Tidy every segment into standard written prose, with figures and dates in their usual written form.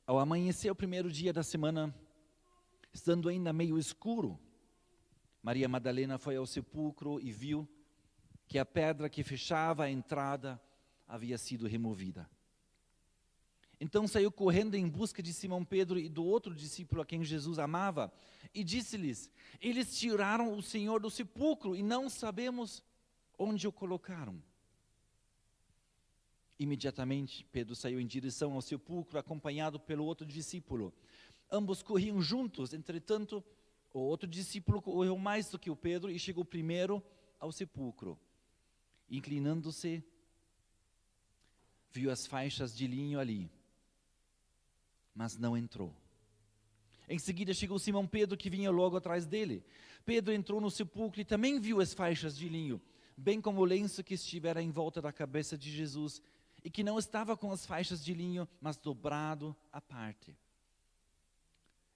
Ao amanhecer o primeiro dia da semana, estando ainda meio escuro, Maria Madalena foi ao sepulcro e viu que a pedra que fechava a entrada havia sido removida. Então saiu correndo em busca de Simão Pedro e do outro discípulo a quem Jesus amava, e disse-lhes: eles tiraram o Senhor do sepulcro e não sabemos onde o colocaram. Imediatamente Pedro saiu em direção ao sepulcro, acompanhado pelo outro discípulo. Ambos corriam juntos, entretanto, o outro discípulo correu mais do que o Pedro e chegou primeiro ao sepulcro. Inclinando-se, viu as faixas de linho ali, mas não entrou. Em seguida chegou Simão Pedro, que vinha logo atrás dele. Pedro entrou no sepulcro e também viu as faixas de linho, bem como o lenço que estivera em volta da cabeça de Jesus, e que não estava com as faixas de linho, mas dobrado à parte.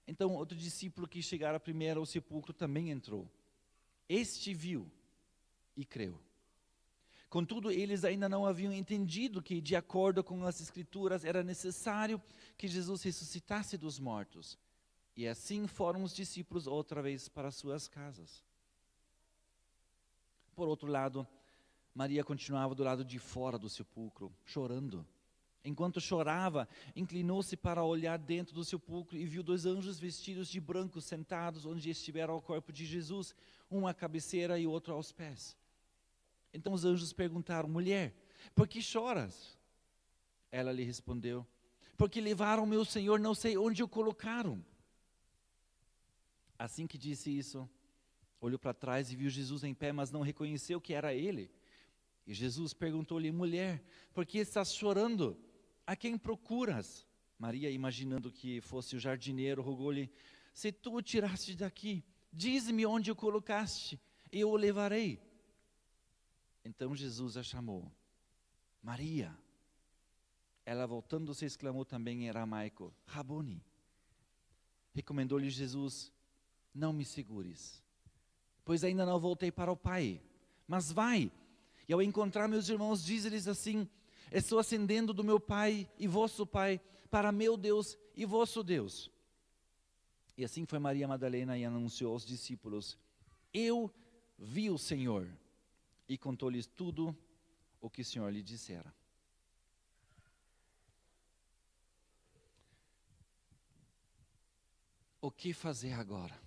Então outro discípulo que chegara primeiro ao sepulcro também entrou. Este viu e creu. Contudo, eles ainda não haviam entendido que, de acordo com as Escrituras, era necessário que Jesus ressuscitasse dos mortos. E assim foram os discípulos outra vez para suas casas. Por outro lado, Maria continuava do lado de fora do sepulcro, chorando. Enquanto chorava, inclinou-se para olhar dentro do sepulcro e viu 2 anjos vestidos de branco sentados onde estivera o corpo de Jesus, um à cabeceira e outro aos pés. Então os anjos perguntaram: mulher, por que choras? Ela lhe respondeu: porque levaram meu Senhor, não sei onde o colocaram. Assim que disse isso, olhou para trás e viu Jesus em pé, mas não reconheceu que era ele. E Jesus perguntou-lhe: mulher, por que estás chorando? A quem procuras? Maria, imaginando que fosse o jardineiro, rogou-lhe: se tu o tiraste daqui, dize-me onde o colocaste, e eu o levarei. Então Jesus a chamou: Maria. Ela, voltando-se, exclamou também em aramaico: Raboni. Recomendou-lhe Jesus: não me segures, pois ainda não voltei para o Pai, mas vai, e ao encontrar meus irmãos, dize-lhes assim: estou ascendendo do meu Pai e vosso Pai, para meu Deus e vosso Deus. E assim foi Maria Madalena e anunciou aos discípulos: eu vi o Senhor. E contou-lhes tudo o que o Senhor lhe dissera. O que fazer agora?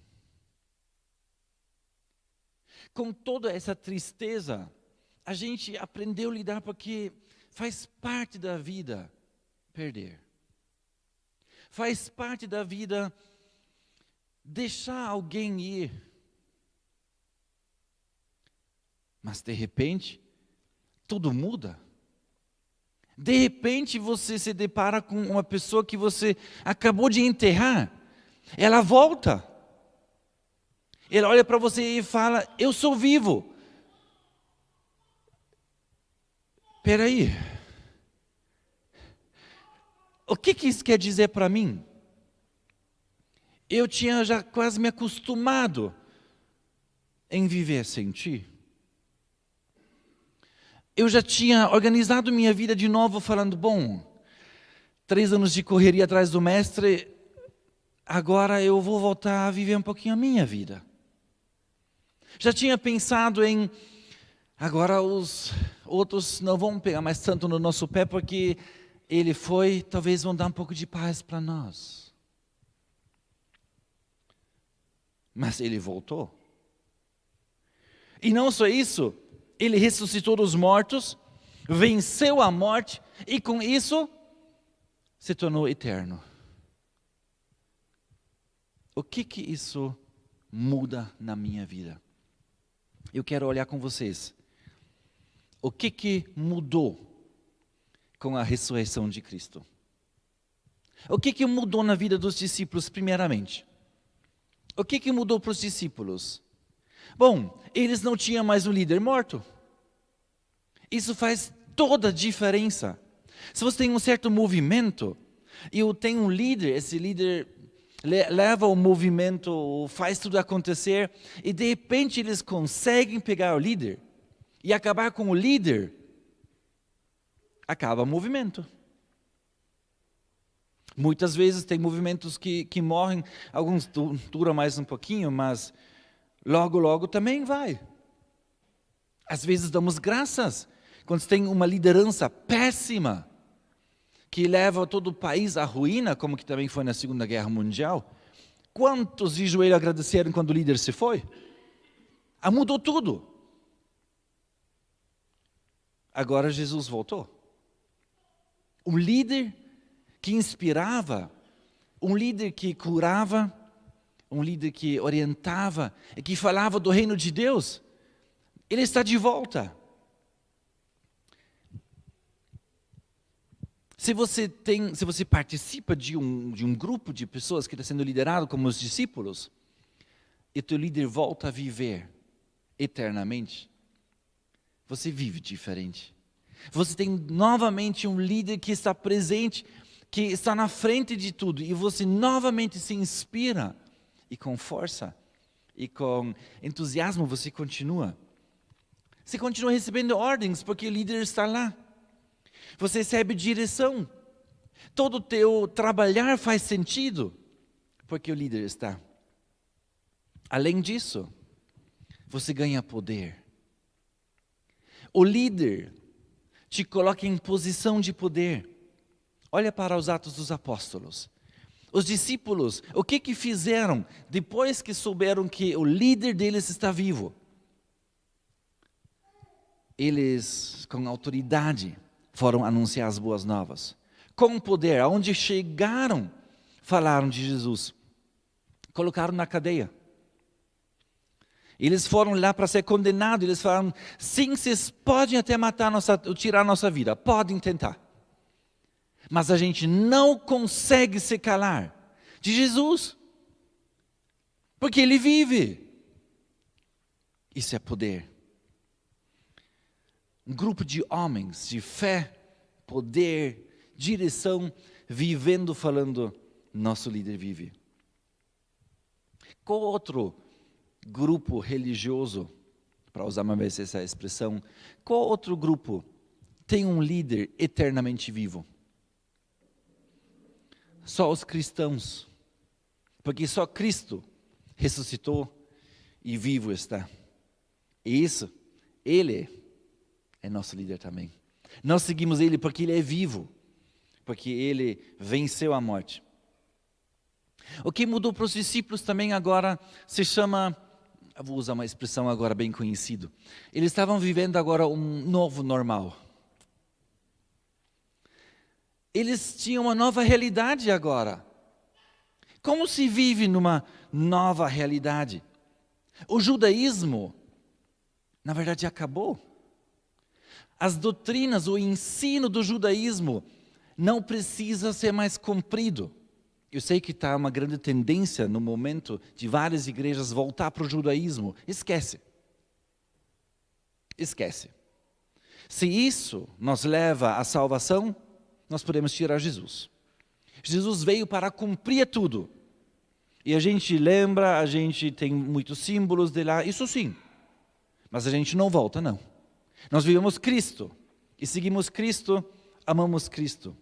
Com toda essa tristeza, a gente aprendeu a lidar, porque faz parte da vida perder. Faz parte da vida deixar alguém ir. Mas de repente, tudo muda. De repente você se depara com uma pessoa que você acabou de enterrar. Ela volta. Ela olha para você e fala: eu sou vivo. Espera aí. O que isso quer dizer para mim? Eu tinha já quase me acostumado em viver sem ti. Eu já tinha organizado minha vida de novo, falando: bom, 3 anos de correria atrás do mestre, agora eu vou voltar a viver um pouquinho a minha vida. Já tinha pensado em: agora os outros não vão pegar mais tanto no nosso pé, porque ele foi, talvez vão dar um pouco de paz para nós. Mas ele voltou. E não só isso, ele ressuscitou dos mortos, venceu a morte e com isso se tornou eterno. O que isso muda na minha vida? Eu quero olhar com vocês. O que mudou com a ressurreição de Cristo? O que mudou na vida dos discípulos primeiramente? O que mudou para os discípulos? Bom, eles não tinham mais um líder morto. Isso faz toda a diferença. Se você tem um certo movimento, e tem um líder, esse líder leva o movimento, faz tudo acontecer, e de repente eles conseguem pegar o líder, e acabar com o líder, acaba o movimento. Muitas vezes tem movimentos que morrem, alguns duram mais um pouquinho, mas logo, logo também vai. Às vezes damos graças quando tem uma liderança péssima, que leva todo o país à ruína, como que também foi na Segunda Guerra Mundial. Quantos de joelho agradeceram quando o líder se foi? Mudou tudo. Agora Jesus voltou. Um líder que inspirava, um líder que curava, um líder que orientava e que falava do reino de Deus, ele está de volta. Se você participa de um grupo de pessoas que está sendo liderado como os discípulos, e teu líder volta a viver eternamente, você vive diferente. Você tem novamente um líder que está presente, que está na frente de tudo, e você novamente se inspira, e com força, e com entusiasmo você continua. Você continua recebendo ordens, porque o líder está lá. Você recebe direção. Todo o teu trabalhar faz sentido, porque o líder está. Além disso, você ganha poder. O líder te coloca em posição de poder. Olha para os Atos dos Apóstolos. Os discípulos, o que fizeram depois que souberam que o líder deles está vivo? Eles, com autoridade, foram anunciar as boas novas. Com poder, aonde chegaram, falaram de Jesus. Colocaram na cadeia. Eles foram lá para ser condenados. Eles falaram, sim, vocês podem até tirar a nossa vida. Podem tentar. Mas a gente não consegue se calar de Jesus. Porque Ele vive. Isso é poder. Um grupo de homens de fé, poder, direção, vivendo, falando, nosso líder vive. Qual outro grupo religioso, para usar uma vez essa expressão, qual outro grupo tem um líder eternamente vivo? Só os cristãos, porque só Cristo ressuscitou e vivo está. E isso, Ele é nosso líder também. Nós seguimos Ele porque Ele é vivo, porque Ele venceu a morte. O que mudou para os discípulos também agora se chama, vou usar uma expressão agora bem conhecida, eles estavam vivendo agora um novo normal. Eles tinham uma nova realidade agora. Como se vive numa nova realidade? O judaísmo, na verdade, acabou. As doutrinas, o ensino do judaísmo não precisa ser mais cumprido. Eu sei que está uma grande tendência no momento de várias igrejas voltar para o judaísmo. Esquece. Esquece. Se isso nos leva à salvação, nós podemos tirar Jesus. Jesus veio para cumprir tudo. E a gente lembra, a gente tem muitos símbolos de lá, isso sim. Mas a gente não volta, não. Nós vivemos Cristo. E seguimos Cristo, amamos Cristo.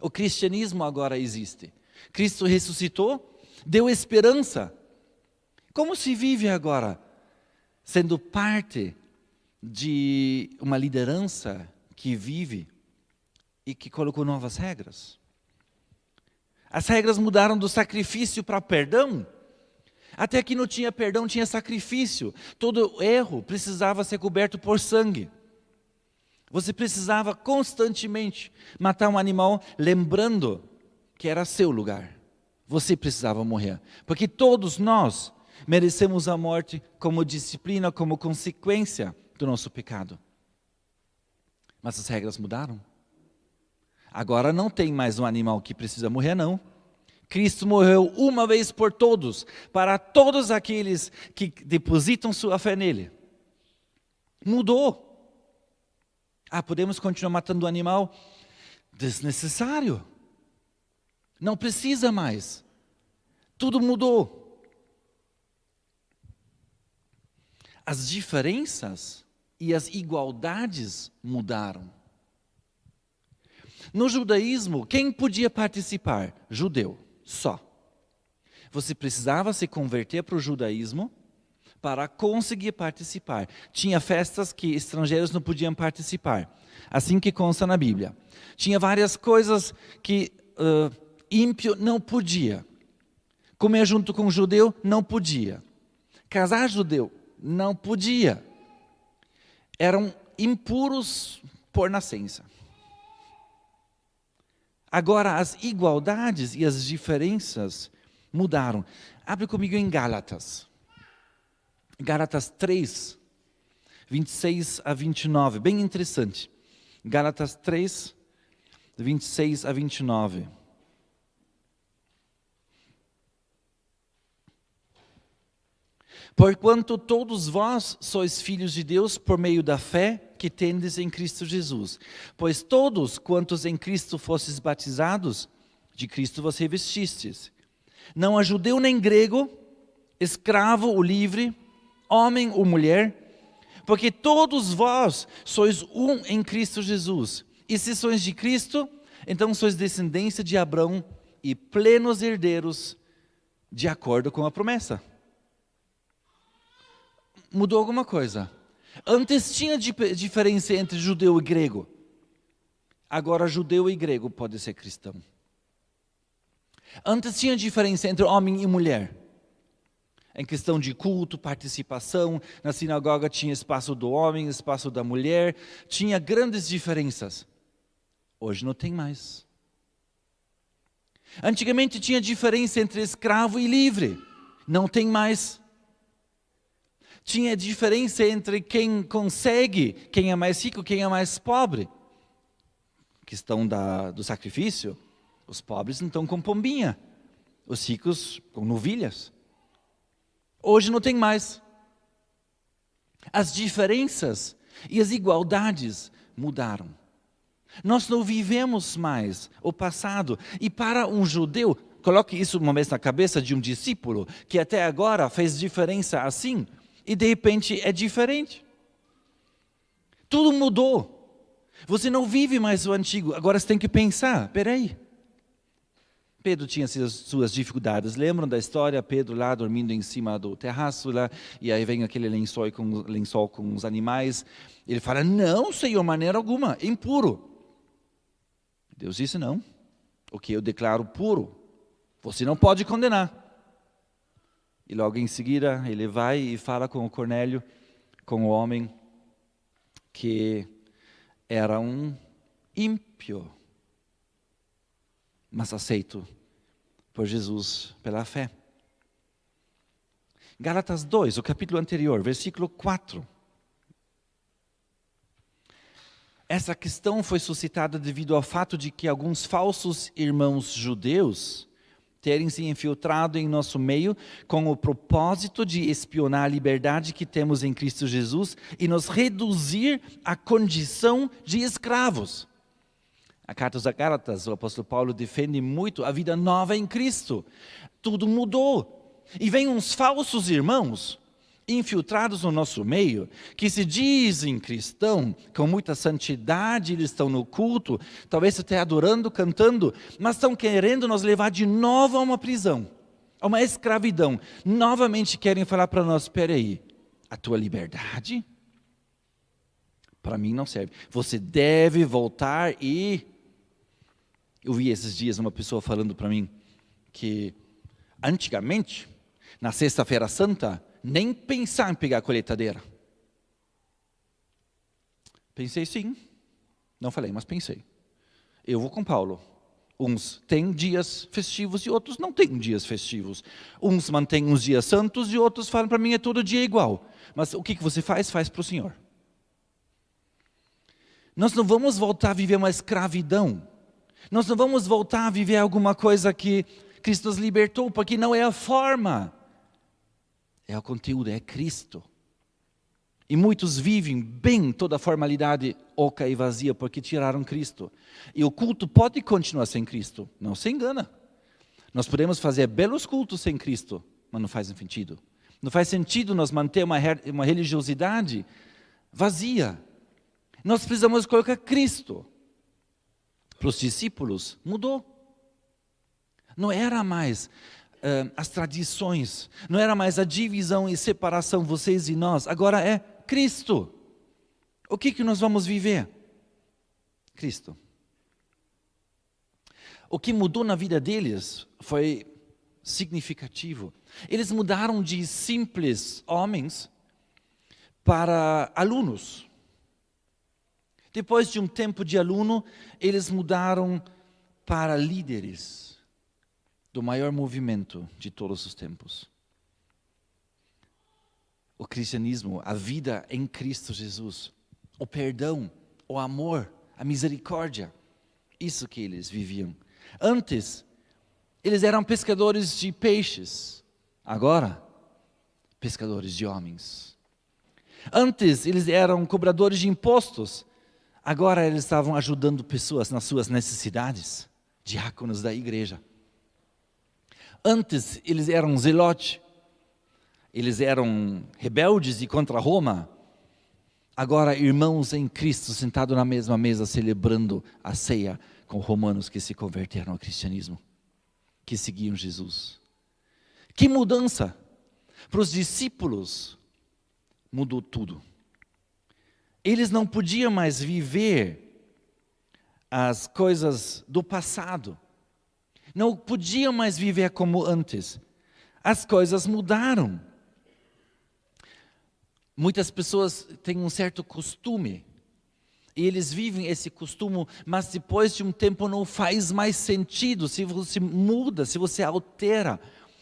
O cristianismo agora existe. Cristo ressuscitou, deu esperança. Como se vive agora? Sendo parte de uma liderança que vive e que colocou novas regras. As regras mudaram do sacrifício para perdão. Até que não tinha perdão, tinha sacrifício. Todo erro precisava ser coberto por sangue. Você precisava constantemente matar um animal, lembrando que era seu lugar. Você precisava morrer. Porque todos nós merecemos a morte como disciplina, como consequência do nosso pecado. Mas as regras mudaram. Agora não tem mais um animal que precisa morrer, não. Cristo morreu uma vez por todos, para todos aqueles que depositam sua fé nele. Mudou. Podemos continuar matando o animal? Desnecessário. Não precisa mais. Tudo mudou. As diferenças e as igualdades mudaram. No judaísmo, quem podia participar? Judeu, só. Você precisava se converter para o judaísmo para conseguir participar. Tinha festas que estrangeiros não podiam participar, assim que consta na Bíblia. Tinha várias coisas que ímpio não podia. Comer junto com judeu, não podia. Casar judeu, não podia. Eram impuros por nascença. Agora, as igualdades e as diferenças mudaram. Abre comigo em Gálatas. Gálatas 3, 26 a 29. Bem interessante. Gálatas 3, 26 a 29. Porquanto todos vós sois filhos de Deus por meio da fé que tendes em Cristo Jesus. Pois todos quantos em Cristo fostes batizados, de Cristo vos revestistes. Não há judeu nem grego, escravo ou livre, homem ou mulher, porque todos vós sois um em Cristo Jesus. E se sois de Cristo, então sois descendência de Abraão e plenos herdeiros de acordo com a promessa. Mudou alguma coisa. Antes tinha diferença entre judeu e grego. Agora judeu e grego pode ser cristão. Antes tinha diferença entre homem e mulher. Em questão de culto, participação, na sinagoga tinha espaço do homem, espaço da mulher. Tinha grandes diferenças. Hoje não tem mais. Antigamente tinha diferença entre escravo e livre. Não tem mais. Tinha diferença entre quem consegue, quem é mais rico, quem é mais pobre. Questão do sacrifício, os pobres não estão com pombinha, os ricos com novilhas. Hoje não tem mais. As diferenças e as igualdades mudaram. Nós não vivemos mais o passado. E para um judeu, coloque isso uma vez na cabeça de um discípulo, que até agora fez diferença assim, e de repente é diferente. Tudo mudou. Você não vive mais o antigo. Agora você tem que pensar, peraí. Pedro tinha suas dificuldades. Lembram da história? Pedro lá dormindo em cima do terraço lá, e aí vem aquele lençol com os animais. Ele fala, não, Senhor, maneira alguma, impuro. Deus disse, não. O que eu declaro puro, você não pode condenar. E logo em seguida ele vai e fala com o Cornélio, com o homem que era um ímpio, mas aceito por Jesus pela fé. Gálatas 2, o capítulo anterior, versículo 4. Essa questão foi suscitada devido ao fato de que alguns falsos irmãos judeus terem se infiltrado em nosso meio com o propósito de espionar a liberdade que temos em Cristo Jesus e nos reduzir à condição de escravos. A carta aos Gálatas, o apóstolo Paulo defende muito a vida nova em Cristo. Tudo mudou. E vem uns falsos irmãos infiltrados no nosso meio, que se dizem cristão, com muita santidade, eles estão no culto, talvez até adorando, cantando, mas estão querendo nos levar de novo a uma prisão, a uma escravidão. Novamente querem falar para nós, espera aí, a tua liberdade, para mim não serve. Você deve voltar e... Eu vi esses dias uma pessoa falando para mim que antigamente, na sexta-feira santa, nem pensar em pegar a colheitadeira. Pensei sim. Não falei, mas pensei. Eu vou com Paulo. Uns têm dias festivos e outros não têm dias festivos. Uns mantêm uns dias santos e outros falam para mim é todo dia igual. Mas o que você faz? Faz para o Senhor. Nós não vamos voltar a viver uma escravidão. Nós não vamos voltar a viver alguma coisa que Cristo nos libertou, porque não é a forma. É o conteúdo, é Cristo. E muitos vivem bem toda a formalidade oca e vazia porque tiraram Cristo. E o culto pode continuar sem Cristo, não se engana. Nós podemos fazer belos cultos sem Cristo, mas não faz sentido. Não faz sentido nós manter uma religiosidade vazia. Nós precisamos colocar Cristo. para os discípulos, mudou. Não era mais as tradições, não era mais a divisão e separação, vocês e nós, agora é Cristo. O que nós vamos viver? Cristo. O que mudou na vida deles foi significativo. Eles mudaram de simples homens para alunos. Depois de um tempo de aluno, eles mudaram para líderes do maior movimento de todos os tempos. O cristianismo, a vida em Cristo Jesus, o perdão, o amor, a misericórdia, isso que eles viviam. Antes, eles eram pescadores de peixes, agora, pescadores de homens. Antes, eles eram cobradores de impostos, agora eles estavam ajudando pessoas nas suas necessidades, diáconos da igreja. Antes, eles eram zelotes, eles eram rebeldes e contra Roma. Agora, irmãos em Cristo, sentados na mesma mesa, celebrando a ceia com romanos que se converteram ao cristianismo, que seguiam Jesus. Que mudança! Para os discípulos, mudou tudo. Eles não podiam mais viver as coisas do passado. Não podiam mais viver como antes. As coisas mudaram. Muitas pessoas têm um certo costume, e eles vivem esse costume, mas depois de um tempo não faz mais sentido. Se você muda, se você altera,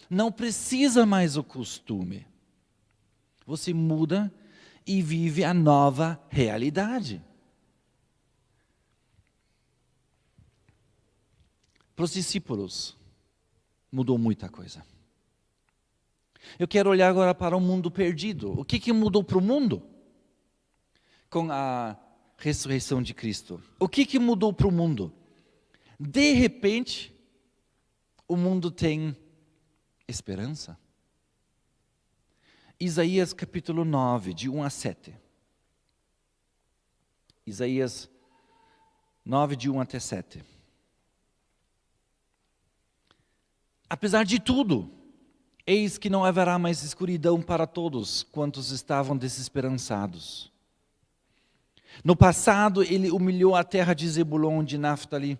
não precisa mais o costume. Você muda e vive a nova realidade. Para os discípulos, mudou muita coisa. Eu quero olhar agora para o mundo perdido. O que mudou para o mundo com a ressurreição de Cristo? O que mudou para o mundo? De repente, o mundo tem esperança. Isaías capítulo 9, de 1 a 7. Isaías 9, de 1 até 7. Apesar de tudo, eis que não haverá mais escuridão para todos quantos estavam desesperançados. No passado, ele humilhou a terra de Zebulon, de Naftali.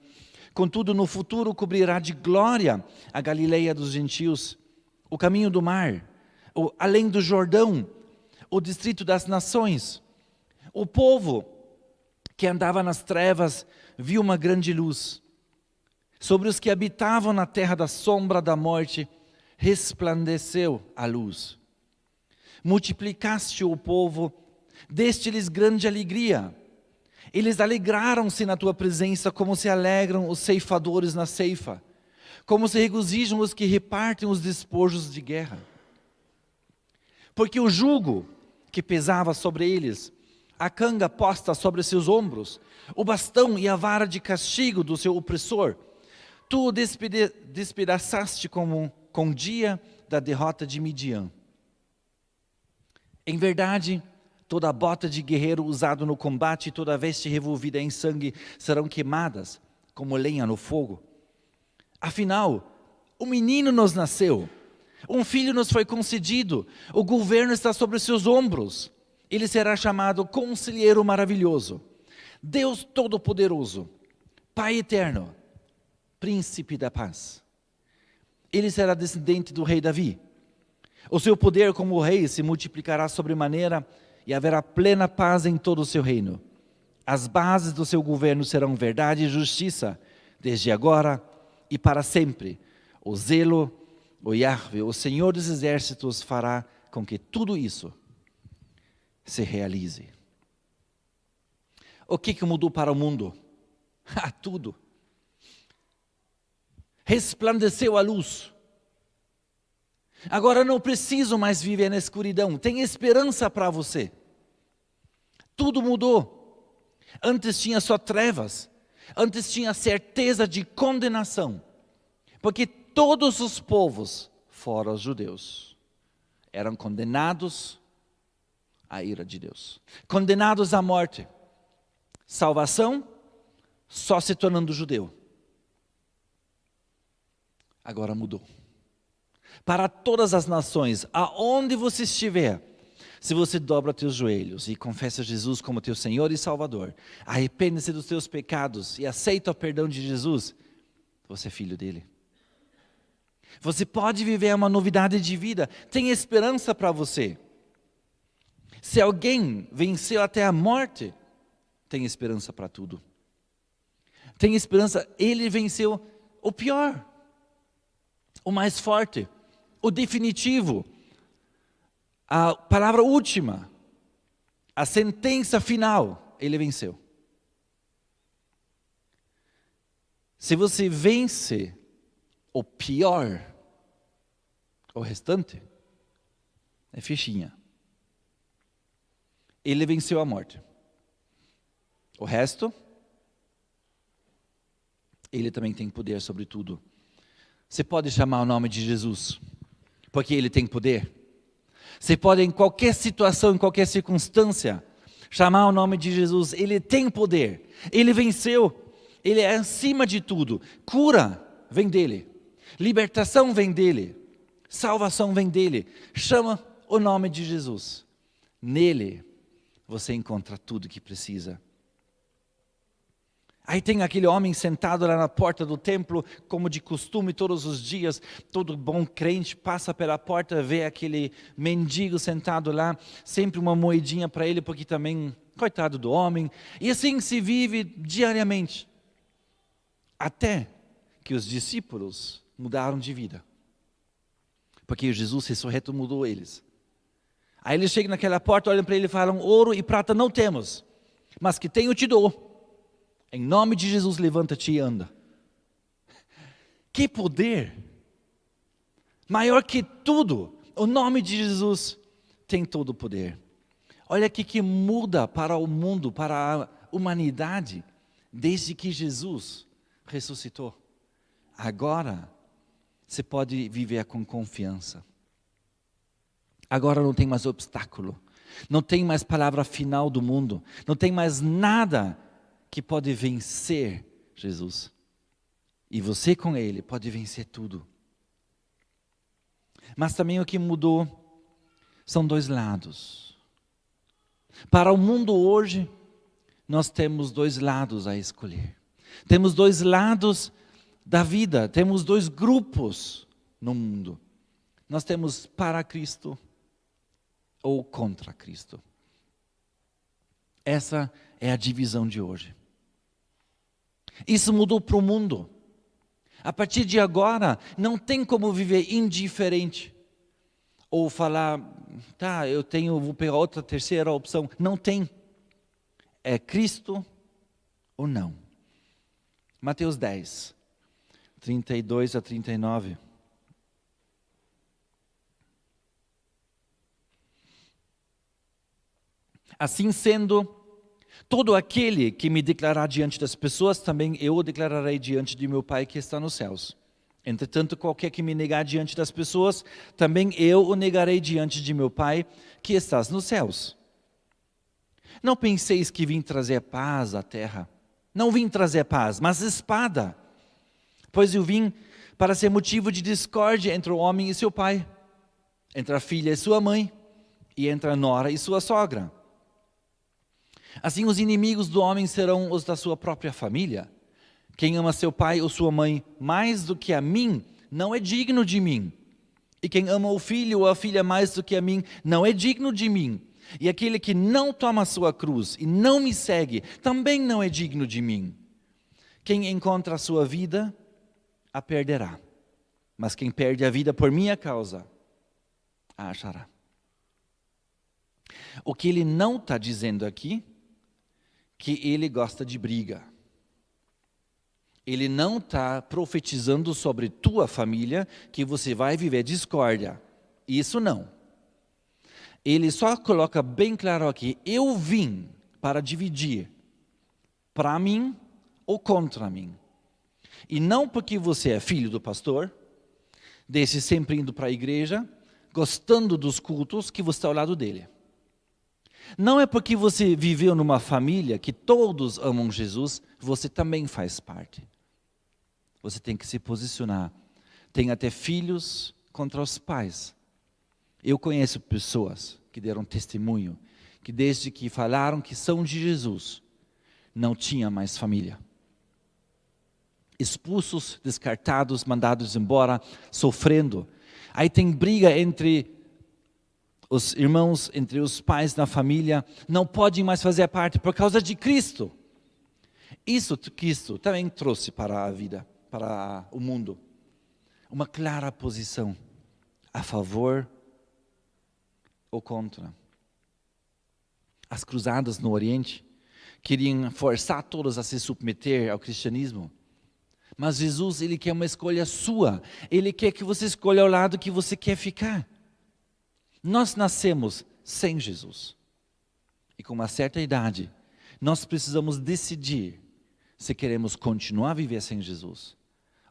Contudo, no futuro, cobrirá de glória a Galileia dos gentios, o caminho do mar, além do Jordão, o distrito das nações. O povo que andava nas trevas viu uma grande luz. Sobre os que habitavam na terra da sombra da morte, resplandeceu a luz. Multiplicaste o povo, deste-lhes grande alegria. Eles alegraram-se na tua presença, como se alegram os ceifadores na ceifa, como se regozijam os que repartem os despojos de guerra. Porque o jugo que pesava sobre eles, a canga posta sobre seus ombros, o bastão e a vara de castigo do seu opressor, tu o despedaçaste com o dia da derrota de Midian. Em verdade, toda a bota de guerreiro usado no combate e toda a veste revolvida em sangue serão queimadas como lenha no fogo. Afinal, um menino nos nasceu, um filho nos foi concedido, o governo está sobre os seus ombros. Ele será chamado Conselheiro Maravilhoso, Deus Todo-Poderoso, Pai Eterno, Príncipe da Paz. Ele será descendente do rei Davi. O seu poder como rei se multiplicará sobremaneira e haverá plena paz em todo o seu reino. As bases do seu governo serão verdade e justiça, desde agora e para sempre. O zelo, o Yahvé, o Senhor dos Exércitos, fará com que tudo isso se realize. O que mudou para o mundo? Tudo. Resplandeceu a luz. Agora não preciso mais viver na escuridão. Tem esperança para você. Tudo mudou. Antes tinha só trevas. Antes tinha certeza de condenação. Porque todos os povos, fora os judeus, eram condenados à ira de Deus. Condenados à morte. Salvação só se tornando judeu. Agora mudou. Para todas as nações, aonde você estiver, se você dobra teus joelhos e confessa Jesus como teu Senhor e Salvador, arrepende-se dos teus pecados e aceita o perdão de Jesus, você é filho dele. Você pode viver uma novidade de vida, tem esperança para você. Se alguém venceu até a morte, tem esperança para tudo. Tem esperança, ele venceu o pior, o mais forte, o definitivo, a palavra última, a sentença final, ele venceu. Se você vence o pior, o restante, é fichinha. Ele venceu a morte. O resto, ele também tem poder sobre tudo. Você pode chamar o nome de Jesus, porque ele tem poder. Você pode, em qualquer situação, em qualquer circunstância, chamar o nome de Jesus. Ele tem poder. Ele venceu. Ele é acima de tudo. Cura vem dele. Libertação vem dele. Salvação vem dele. Chama o nome de Jesus. Nele, você encontra tudo que precisa. Aí tem aquele homem sentado lá na porta do templo, como de costume todos os dias, todo bom crente passa pela porta, vê aquele mendigo sentado lá, sempre uma moedinha para ele, porque também, coitado do homem, e assim se vive diariamente. Até que os discípulos mudaram de vida, porque Jesus ressurreto mudou eles. Aí eles chegam naquela porta, olham para ele e falam, ouro e prata não temos, mas que tenho te dou. Em nome de Jesus, levanta-te e anda. Que poder! Maior que tudo, o nome de Jesus tem todo o poder. Olha aqui que muda para o mundo, para a humanidade, desde que Jesus ressuscitou. Agora, você pode viver com confiança. Agora não tem mais obstáculo, não tem mais palavra final do mundo, não tem mais nada que pode vencer Jesus. E você com ele pode vencer tudo. Mas também o que mudou são dois lados. Para o mundo hoje, nós temos dois lados a escolher. Temos dois lados da vida, temos dois grupos no mundo. Nós temos para Cristo ou contra Cristo. Essa é a divisão de hoje. Isso mudou para o mundo. A partir de agora, não tem como viver indiferente. Ou falar, tá, vou pegar outra terceira opção. Não tem. É Cristo ou não. Mateus 10, 32 a 39. Assim sendo, todo aquele que me declarar diante das pessoas, também eu o declararei diante de meu Pai que está nos céus. Entretanto, qualquer que me negar diante das pessoas, também eu o negarei diante de meu Pai que estás nos céus. Não penseis que vim trazer paz à terra. Não vim trazer paz, mas espada. Pois eu vim para ser motivo de discórdia entre o homem e seu pai, entre a filha e sua mãe, e entre a nora e sua sogra. Assim os inimigos do homem serão os da sua própria família. Quem ama seu pai ou sua mãe mais do que a mim, não é digno de mim. E quem ama o filho ou a filha mais do que a mim, não é digno de mim. E aquele que não toma a sua cruz e não me segue, também não é digno de mim. Quem encontra a sua vida, a perderá. Mas quem perde a vida por minha causa, a achará. O que ele não está dizendo aqui, que ele gosta de briga. Ele não está profetizando sobre tua família que você vai viver discórdia. Isso não. Ele só coloca bem claro aqui, eu vim para dividir para mim ou contra mim. E não porque você é filho do pastor, desse sempre indo para a igreja, gostando dos cultos, que você está ao lado dele. Não é porque você viveu numa família que todos amam Jesus, você também faz parte. Você tem que se posicionar. Tem até filhos contra os pais. Eu conheço pessoas que deram testemunho, que desde que falaram que são de Jesus, não tinha mais família. Expulsos, descartados, mandados embora, sofrendo. Aí tem briga entre os irmãos, entre os pais na família, não podem mais fazer parte por causa de Cristo. Isso Cristo também trouxe para a vida, para o mundo. Uma clara posição a favor ou contra. As cruzadas no Oriente queriam forçar todos a se submeter ao cristianismo. Mas Jesus, Ele quer uma escolha sua. Ele quer que você escolha o lado que você quer ficar. Nós nascemos sem Jesus. E com uma certa idade, nós precisamos decidir se queremos continuar a viver sem Jesus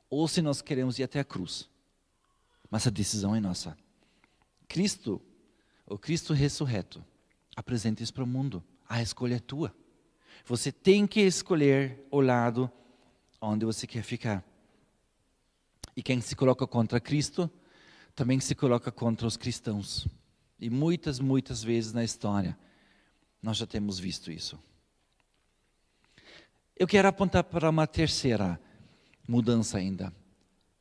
ou se nós queremos ir até a cruz. Mas a decisão é nossa. Cristo, o Cristo ressurreto, apresenta isso para o mundo. A escolha é tua. Você tem que escolher o lado onde você quer ficar. E quem se coloca contra Cristo, também se coloca contra os cristãos. E muitas vezes na história, nós já temos visto isso. Eu quero apontar para uma terceira mudança ainda.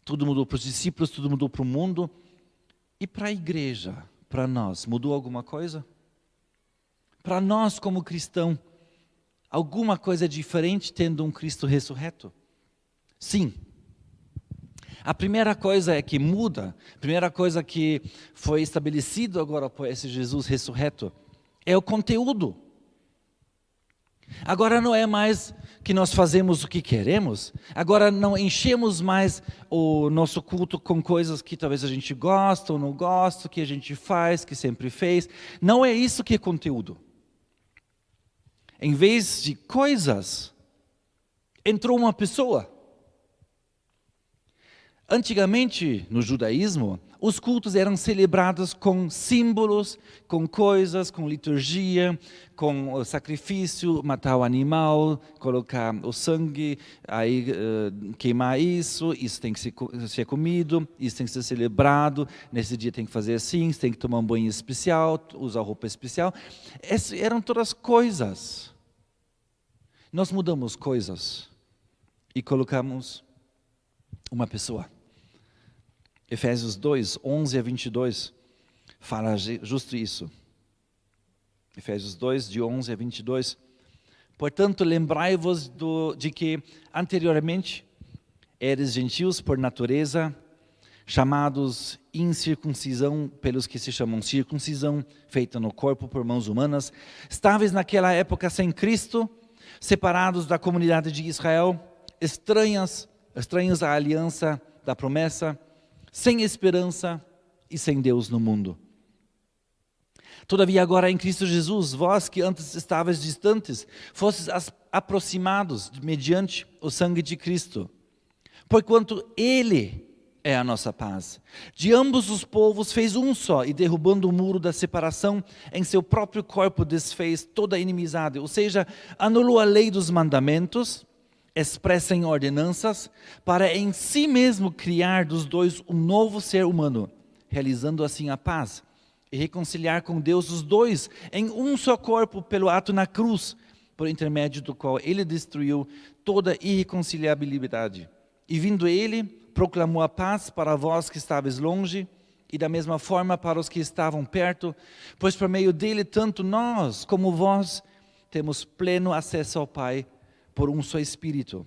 Tudo mudou para os discípulos, tudo mudou para o mundo. E para a igreja, para nós, mudou alguma coisa? Para nós como cristão, alguma coisa diferente tendo um Cristo ressurreto? Sim. A primeira coisa é que muda, a primeira coisa que foi estabelecido agora por esse Jesus ressurreto, é o conteúdo. Agora não é mais que nós fazemos o que queremos, agora não enchemos mais o nosso culto com coisas que talvez a gente gosta ou não gosta, que a gente faz, que sempre fez. Não é isso que é conteúdo. Em vez de coisas, entrou uma pessoa. Antigamente, no judaísmo, os cultos eram celebrados com símbolos, com coisas, com liturgia, com o sacrifício, matar o animal, colocar o sangue, aí queimar isso tem que ser comido, isso tem que ser celebrado, nesse dia tem que fazer assim, tem que tomar um banho especial, usar roupa especial. Essas eram todas coisas. Nós mudamos coisas e colocamos uma pessoa. Efésios 2, 11 a 22, fala justo isso. Efésios 2, de 11 a 22. Portanto, lembrai-vos de que anteriormente eres gentios por natureza, chamados incircuncisão pelos que se chamam circuncisão, feita no corpo por mãos humanas. Estáveis naquela época sem Cristo, separados da comunidade de Israel, estranhos à aliança da promessa, sem esperança e sem Deus no mundo. Todavia agora em Cristo Jesus, vós que antes estavais distantes, fostes aproximados mediante o sangue de Cristo, porquanto Ele é a nossa paz. De ambos os povos fez um só, e derrubando o muro da separação, em seu próprio corpo desfez toda a inimizade, ou seja, anulou a lei dos mandamentos, expressa em ordenanças, para em si mesmo criar dos dois um novo ser humano, realizando assim a paz, e reconciliar com Deus os dois em um só corpo pelo ato na cruz, por intermédio do qual Ele destruiu toda irreconciliabilidade. E vindo Ele, proclamou a paz para vós que estáveis longe, e da mesma forma para os que estavam perto, pois por meio dele tanto nós como vós temos pleno acesso ao Pai, por um só Espírito.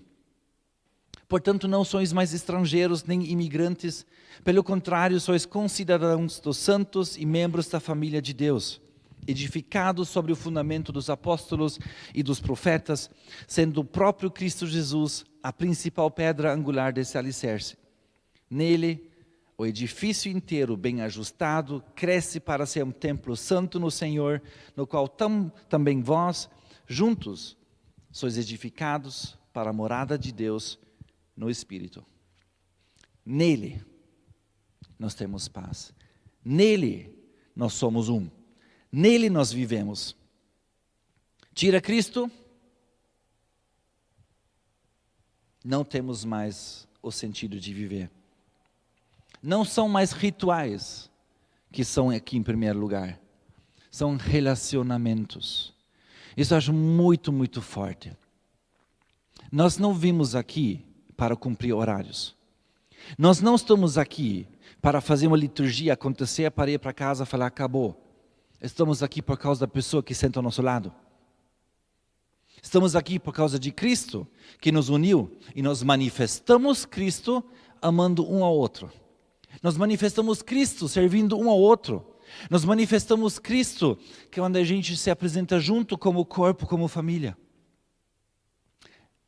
Portanto, não sois mais estrangeiros nem imigrantes, pelo contrário, sois concidadãos dos santos e membros da família de Deus, edificados sobre o fundamento dos apóstolos e dos profetas, sendo o próprio Cristo Jesus a principal pedra angular desse alicerce. Nele, o edifício inteiro, bem ajustado, cresce para ser um templo santo no Senhor, no qual também vós, juntos, sois edificados para a morada de Deus no Espírito. Nele nós temos paz. Nele nós somos um. Nele nós vivemos. Tira Cristo, não temos mais o sentido de viver. Não são mais rituais que são aqui em primeiro lugar. São relacionamentos. Isso eu acho muito, muito forte. Nós não vimos aqui para cumprir horários. Nós não estamos aqui para fazer uma liturgia acontecer, para ir para casa e falar, acabou. Estamos aqui por causa da pessoa que senta ao nosso lado. Estamos aqui por causa de Cristo, que nos uniu, e nós manifestamos Cristo amando um ao outro. Nós manifestamos Cristo servindo um ao outro. Nós manifestamos Cristo, que é onde a gente se apresenta junto como corpo, como família.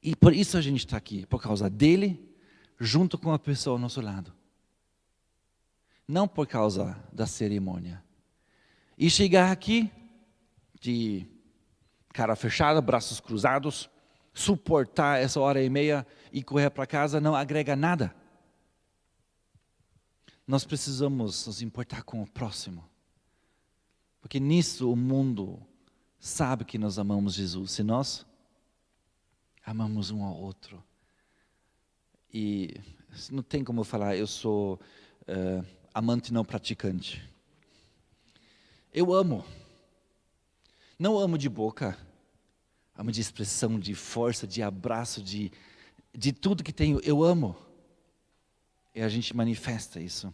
E por isso a gente está aqui, por causa dele, junto com a pessoa ao nosso lado. Não por causa da cerimônia. E chegar aqui de cara fechada, braços cruzados, suportar essa hora e meia e correr para casa não agrega nada. Nós precisamos nos importar com o próximo. Porque nisso o mundo sabe que nós amamos Jesus. Se nós amamos um ao outro. E não tem como falar, eu sou amante não praticante. Eu amo. Não amo de boca. Amo de expressão, de força, de abraço, de tudo que tenho. Eu amo. E a gente manifesta isso.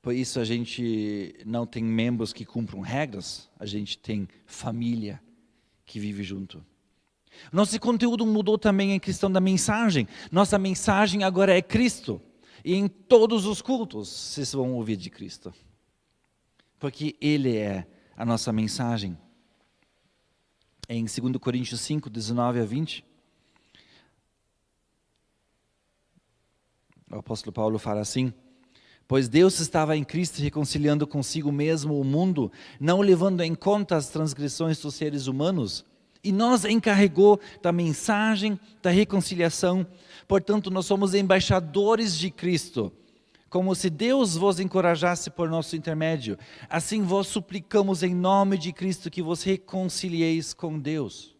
Por isso a gente não tem membros que cumpram regras. A gente tem família que vive junto. Nosso conteúdo mudou também em questão da mensagem. Nossa mensagem agora é Cristo. E em todos os cultos vocês vão ouvir de Cristo. Porque Ele é a nossa mensagem. Em 2 Coríntios 5, 19 a 20. O apóstolo Paulo fala assim: pois Deus estava em Cristo reconciliando consigo mesmo o mundo, não levando em conta as transgressões dos seres humanos, e nos encarregou da mensagem da reconciliação. Portanto, nós somos embaixadores de Cristo, como se Deus vos encorajasse por nosso intermédio. Assim vos suplicamos em nome de Cristo que vos reconcilieis com Deus.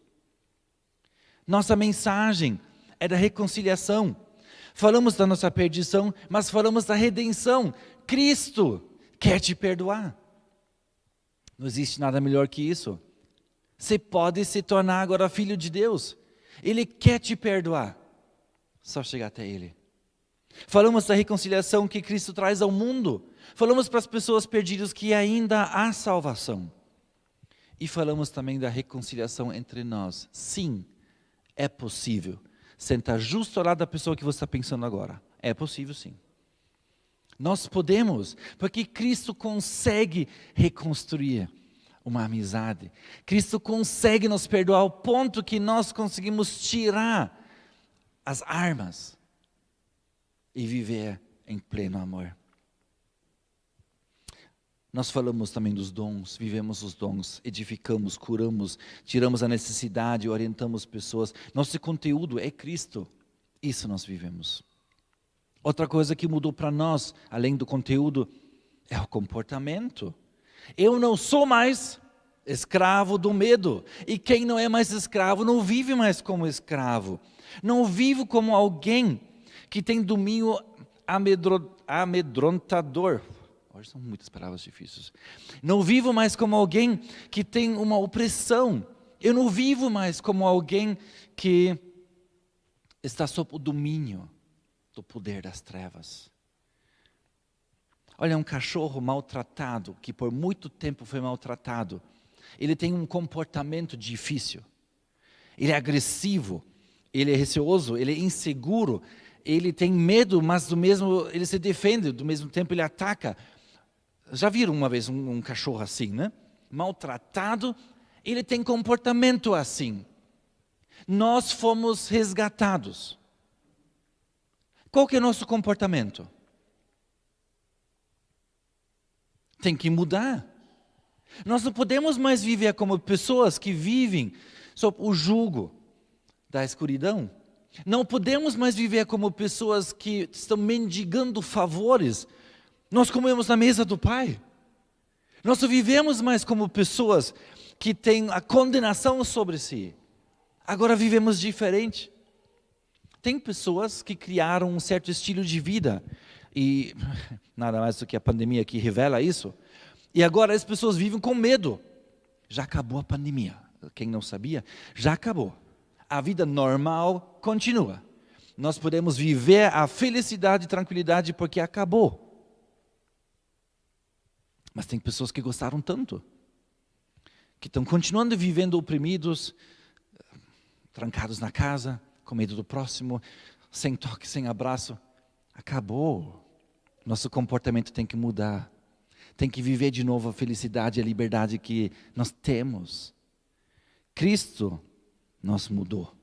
Nossa mensagem é da reconciliação. Falamos da nossa perdição, mas falamos da redenção. Cristo quer te perdoar. Não existe nada melhor que isso. Você pode se tornar agora filho de Deus. Ele quer te perdoar. Só chegar até Ele. Falamos da reconciliação que Cristo traz ao mundo. Falamos para as pessoas perdidas que ainda há salvação. E falamos também da reconciliação entre nós. Sim, é possível. Sentar justo ao lado da pessoa que você está pensando agora. É possível, sim. Nós podemos, porque Cristo consegue reconstruir uma amizade. Cristo consegue nos perdoar ao ponto que nós conseguimos tirar as armas e viver em pleno amor. Nós falamos também dos dons, vivemos os dons, edificamos, curamos, tiramos a necessidade, orientamos pessoas. Nosso conteúdo é Cristo, isso nós vivemos. Outra coisa que mudou para nós, além do conteúdo, é o comportamento. Eu não sou mais escravo do medo, e quem não é mais escravo não vive mais como escravo. Não vivo como alguém que tem domínio amedrontador. Hoje são muitas palavras difíceis. Não vivo mais como alguém que tem uma opressão. Eu não vivo mais como alguém que está sob o domínio do poder das trevas. Olha, um cachorro maltratado, que por muito tempo foi maltratado, ele tem um comportamento difícil. Ele é agressivo, ele é receoso, ele é inseguro, ele tem medo, mas ele se defende, do mesmo tempo ele ataca. Já viram uma vez um cachorro assim, né? Maltratado, ele tem comportamento assim. Nós fomos resgatados. Qual que é o nosso comportamento? Tem que mudar. Nós não podemos mais viver como pessoas que vivem sob o jugo da escuridão. Não podemos mais viver como pessoas que estão mendigando favores. Nós comemos na mesa do Pai. Nós não vivemos mais como pessoas que têm a condenação sobre si. Agora vivemos diferente. Tem pessoas que criaram um certo estilo de vida, e nada mais do que a pandemia que revela isso, e agora as pessoas vivem com medo. Já acabou a pandemia. Quem não sabia, já acabou. A vida normal continua. Nós podemos viver a felicidade e tranquilidade porque acabou. Mas tem pessoas que gostaram tanto, que estão continuando vivendo oprimidos, trancados na casa, com medo do próximo, sem toque, sem abraço. Acabou. Nosso comportamento tem que mudar. Tem que viver de novo a felicidade e a liberdade que nós temos. Cristo nos mudou.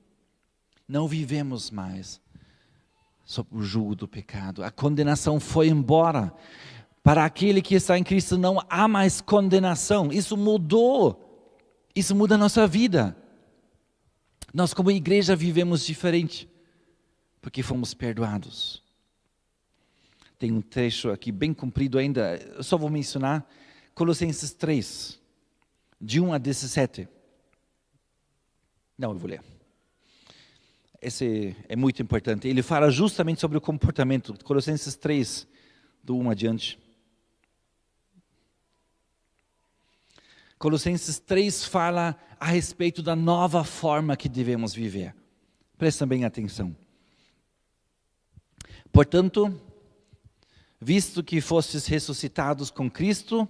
Não vivemos mais sob o jugo do pecado. A condenação foi embora. Para aquele que está em Cristo não há mais condenação. Isso mudou. Isso muda a nossa vida. Nós como igreja vivemos diferente, porque fomos perdoados. Tem um trecho aqui bem comprido ainda, eu só vou mencionar, Colossenses 3, de 1 a 17. Não, eu vou ler. Esse é muito importante. Ele fala justamente sobre o comportamento, Colossenses 3, do 1 adiante. Colossenses 3 fala a respeito da nova forma que devemos viver. Presta bem atenção. Portanto, visto que fostes ressuscitados com Cristo,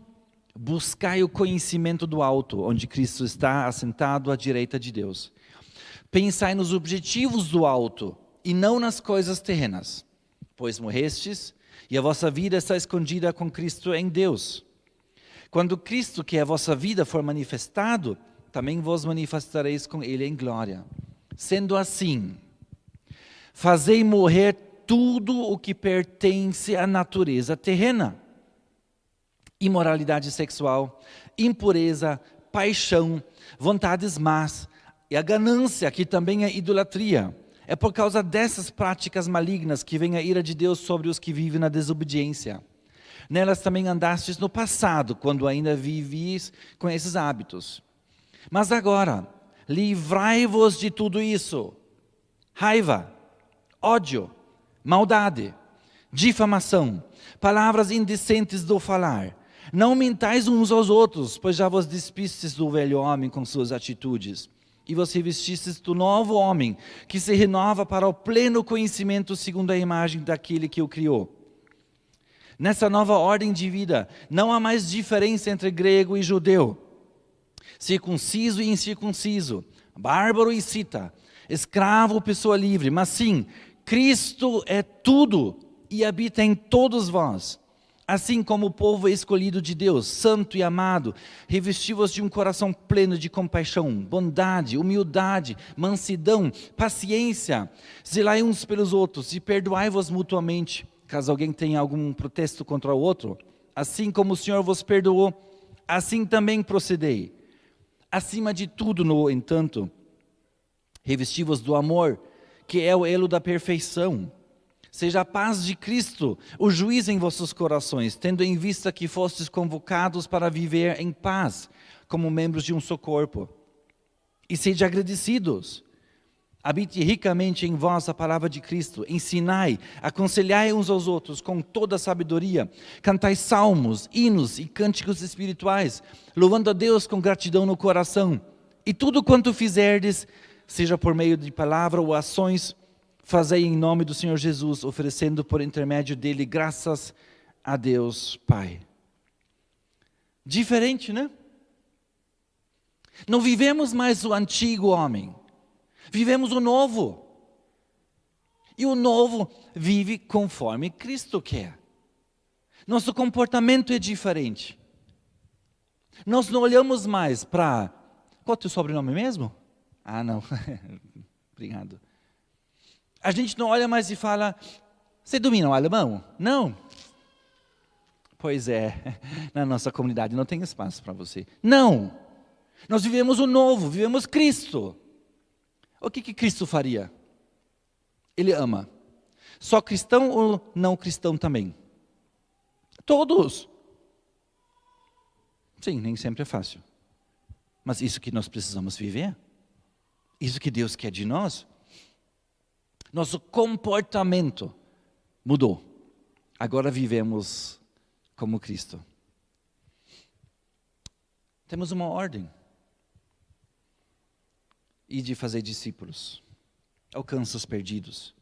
buscai o conhecimento do alto, onde Cristo está assentado à direita de Deus. Pensai nos objetivos do alto, e não nas coisas terrenas, pois morrestes, e a vossa vida está escondida com Cristo em Deus. Quando Cristo, que é a vossa vida, for manifestado, também vos manifestareis com Ele em glória. Sendo assim, fazei morrer tudo o que pertence à natureza terrena. Imoralidade sexual, impureza, paixão, vontades más e a ganância, que também é idolatria. É por causa dessas práticas malignas que vem a ira de Deus sobre os que vivem na desobediência. Nelas também andastes no passado, quando ainda vivis com esses hábitos. Mas agora, livrai-vos de tudo isso: raiva, ódio, maldade, difamação, palavras indecentes do falar. Não mentais uns aos outros, pois já vos despistes do velho homem com suas atitudes, e vos revestistes do novo homem, que se renova para o pleno conhecimento segundo a imagem daquele que o criou. Nessa nova ordem de vida, não há mais diferença entre grego e judeu, circunciso e incircunciso, bárbaro e cita, escravo ou pessoa livre, mas sim, Cristo é tudo e habita em todos vós. Assim como o povo escolhido de Deus, santo e amado, revesti-vos de um coração pleno de compaixão, bondade, humildade, mansidão, paciência. Zelai uns pelos outros e perdoai-vos mutuamente, caso alguém tenha algum protesto contra o outro. Assim como o Senhor vos perdoou, assim também procedei. Acima de tudo, no entanto, revesti-vos do amor, que é o elo da perfeição. Seja a paz de Cristo o juiz em vossos corações, tendo em vista que fostes convocados para viver em paz, como membros de um só corpo. E sede agradecidos. Habite ricamente em vós a palavra de Cristo, ensinai, aconselhai uns aos outros com toda a sabedoria, cantai salmos, hinos e cânticos espirituais, louvando a Deus com gratidão no coração. E tudo quanto fizerdes, seja por meio de palavra ou ações, fazei em nome do Senhor Jesus, oferecendo por intermédio dele graças a Deus Pai. Diferente, né? Não vivemos mais o antigo homem. Vivemos o novo. E o novo vive conforme Cristo quer. Nosso comportamento é diferente. Nós não olhamos mais para... Qual é o teu sobrenome mesmo? Ah, não. Obrigado. A gente não olha mais e fala, você domina o alemão? Não. Pois é, na nossa comunidade não tem espaço para você. Não. Nós vivemos o novo, vivemos Cristo. O que Cristo faria? Ele ama. Só cristão ou não cristão também? Todos. Sim, nem sempre é fácil. Mas isso que nós precisamos viver, isso que Deus quer de nós, nosso comportamento mudou. Agora vivemos como Cristo. Temos uma ordem. E de fazer discípulos. Alcança os perdidos.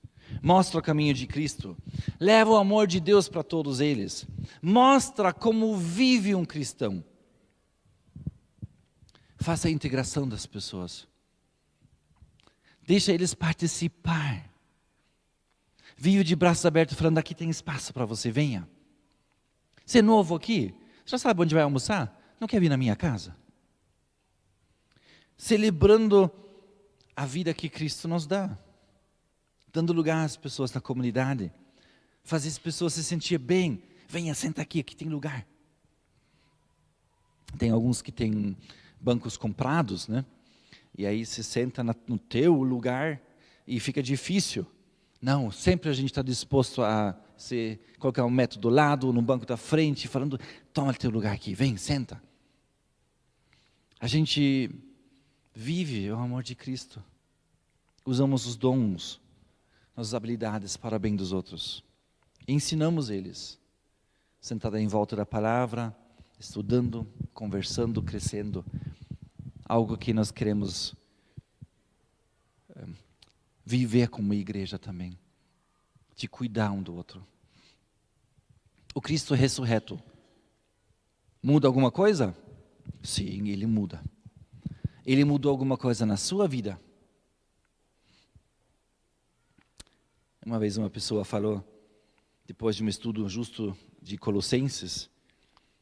Mostra o caminho de Cristo. Leva o amor de Deus para todos eles. Mostra como vive um cristão. Faça a integração das pessoas. Deixa eles participar. Vive de braços abertos falando, aqui tem espaço para você, venha. Você é novo aqui? Já sabe onde vai almoçar? Não quer vir na minha casa? Celebrando a vida que Cristo nos dá. Dando lugar às pessoas na comunidade. Fazer as pessoas se sentir bem. Venha, senta aqui tem lugar. Tem alguns que têm bancos comprados, né? E aí se senta no teu lugar e fica difícil. Não, sempre a gente está disposto a colocar um metro do lado, no banco da frente, falando, toma teu lugar aqui, vem, senta. A gente vive o amor de Cristo. Usamos os dons, nossas habilidades para o bem dos outros. E ensinamos eles. Sentada em volta da palavra, estudando, conversando, crescendo. Algo que nós queremos viver como igreja também. De cuidar um do outro. O Cristo ressurreto muda alguma coisa? Sim, Ele muda. Ele mudou alguma coisa na sua vida? Uma vez uma pessoa falou, depois de um estudo justo de Colossenses,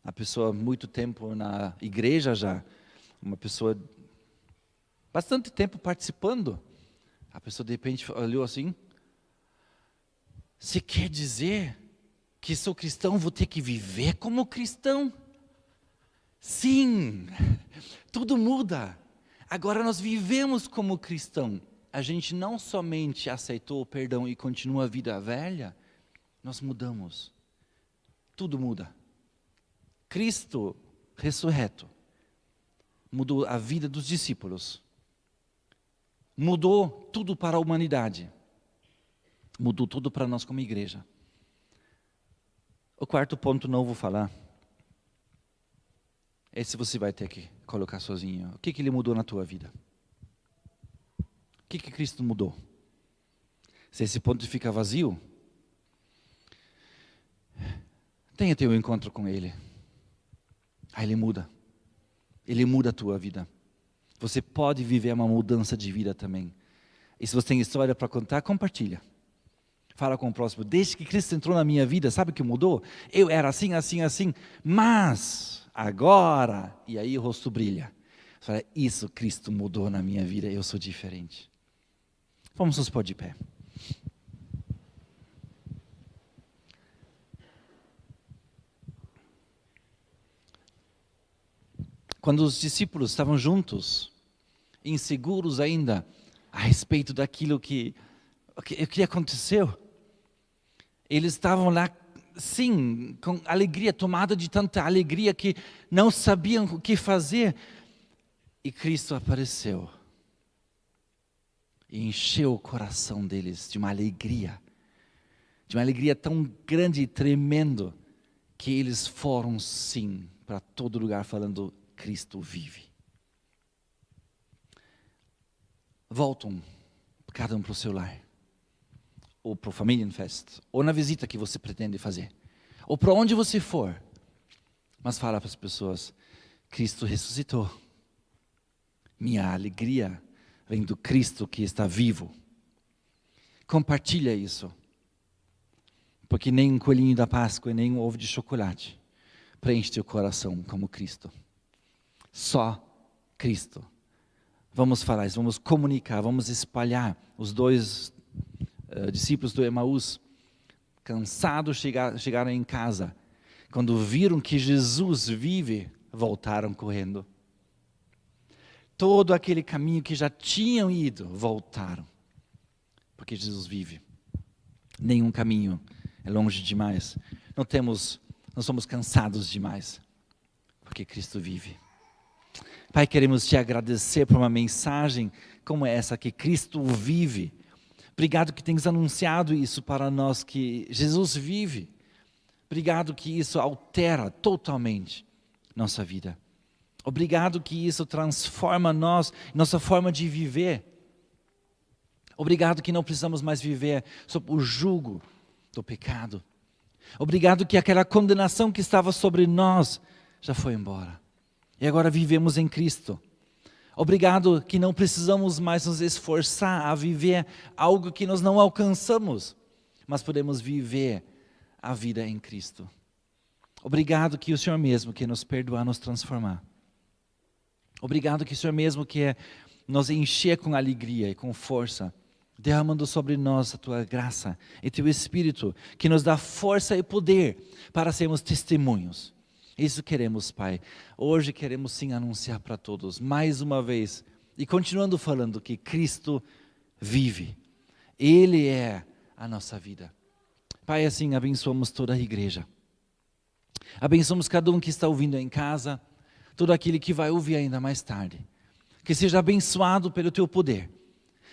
a pessoa muito tempo na igreja já, uma pessoa bastante tempo participando, a pessoa de repente olhou assim, você quer dizer que sou cristão, vou ter que viver como cristão? Sim, tudo muda. Agora nós vivemos como cristão. A gente não somente aceitou o perdão e continua a vida velha, nós mudamos. Tudo muda. Cristo ressurreto mudou a vida dos discípulos. Mudou tudo para a humanidade. Mudou tudo para nós como igreja. O quarto ponto não vou falar. Esse você vai ter que colocar sozinho. O que Ele mudou na tua vida? O que Cristo mudou? Se esse ponto fica vazio, tenha teu encontro com Ele. Aí Ele muda. Ele muda a tua vida. Você pode viver uma mudança de vida também. E se você tem história para contar, compartilha. Fala com o próximo. Desde que Cristo entrou na minha vida, sabe o que mudou? Eu era assim, assim, assim. Mas agora, e aí o rosto brilha. Você fala, isso Cristo mudou na minha vida, eu sou diferente. Vamos nos pôr de pé. Quando os discípulos estavam juntos, inseguros ainda, a respeito daquilo que aconteceu, eles estavam lá, sim, com alegria, tomada de tanta alegria que não sabiam o que fazer. E Cristo apareceu e encheu o coração deles de uma alegria tão grande e tremendo, que eles foram sim para todo lugar falando, Cristo vive. Voltam cada um para o seu lar, ou para o Familienfest, ou na visita que você pretende fazer, ou para onde você for, mas fala para as pessoas, Cristo ressuscitou. Minha alegria vem do Cristo que está vivo. Compartilha isso. Porque nem um coelhinho da Páscoa e nem um ovo de chocolate preenche teu coração como Cristo. Só Cristo. Vamos falar isso, vamos comunicar, vamos espalhar. Os dois discípulos do Emaús, cansados, chegaram em casa. Quando viram que Jesus vive, voltaram correndo. Todo aquele caminho que já tinham ido, voltaram. Porque Jesus vive. Nenhum caminho é longe demais. Não somos cansados demais. porque Cristo vive. Pai, queremos te agradecer por uma mensagem como essa, que Cristo vive. Obrigado que tens anunciado isso para nós, que Jesus vive. Obrigado que isso altera totalmente nossa vida. Obrigado que isso transforma nossa forma de viver. Obrigado que não precisamos mais viver sob o jugo do pecado. Obrigado que aquela condenação que estava sobre nós já foi embora. E agora vivemos em Cristo. Obrigado que não precisamos mais nos esforçar a viver algo que nós não alcançamos, mas podemos viver a vida em Cristo. Obrigado que o Senhor mesmo quer nos perdoar, nos transformar. Obrigado que o Senhor mesmo quer nos encher com alegria e com força, derramando sobre nós a Tua graça e Teu Espírito, que nos dá força e poder para sermos testemunhos. Isso queremos, Pai. Hoje queremos sim anunciar para todos, mais uma vez, e continuando falando que Cristo vive. Ele é a nossa vida. Pai, assim abençoamos toda a igreja. Abençoamos cada um que está ouvindo em casa, todo aquele que vai ouvir ainda mais tarde. Que seja abençoado pelo Teu poder.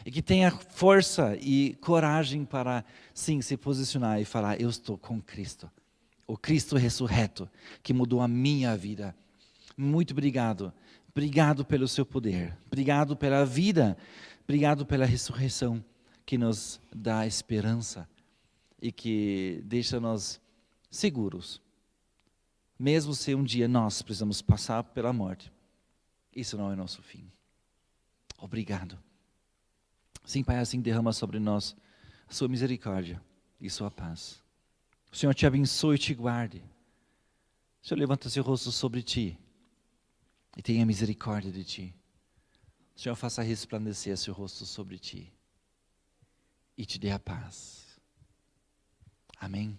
E que tenha força e coragem para, sim, se posicionar e falar: eu estou com Cristo. O Cristo ressurreto, que mudou a minha vida. Muito obrigado. Obrigado pelo seu poder. Obrigado pela vida. Obrigado pela ressurreição, que nos dá esperança e que deixa-nos seguros. Mesmo se um dia nós precisamos passar pela morte, isso não é nosso fim. Obrigado. Sim, Pai, assim derrama sobre nós a sua misericórdia e sua paz. O Senhor te abençoe e te guarde. O Senhor levanta seu rosto sobre ti e tenha misericórdia de ti. O Senhor faça resplandecer seu rosto sobre ti e te dê a paz. Amém.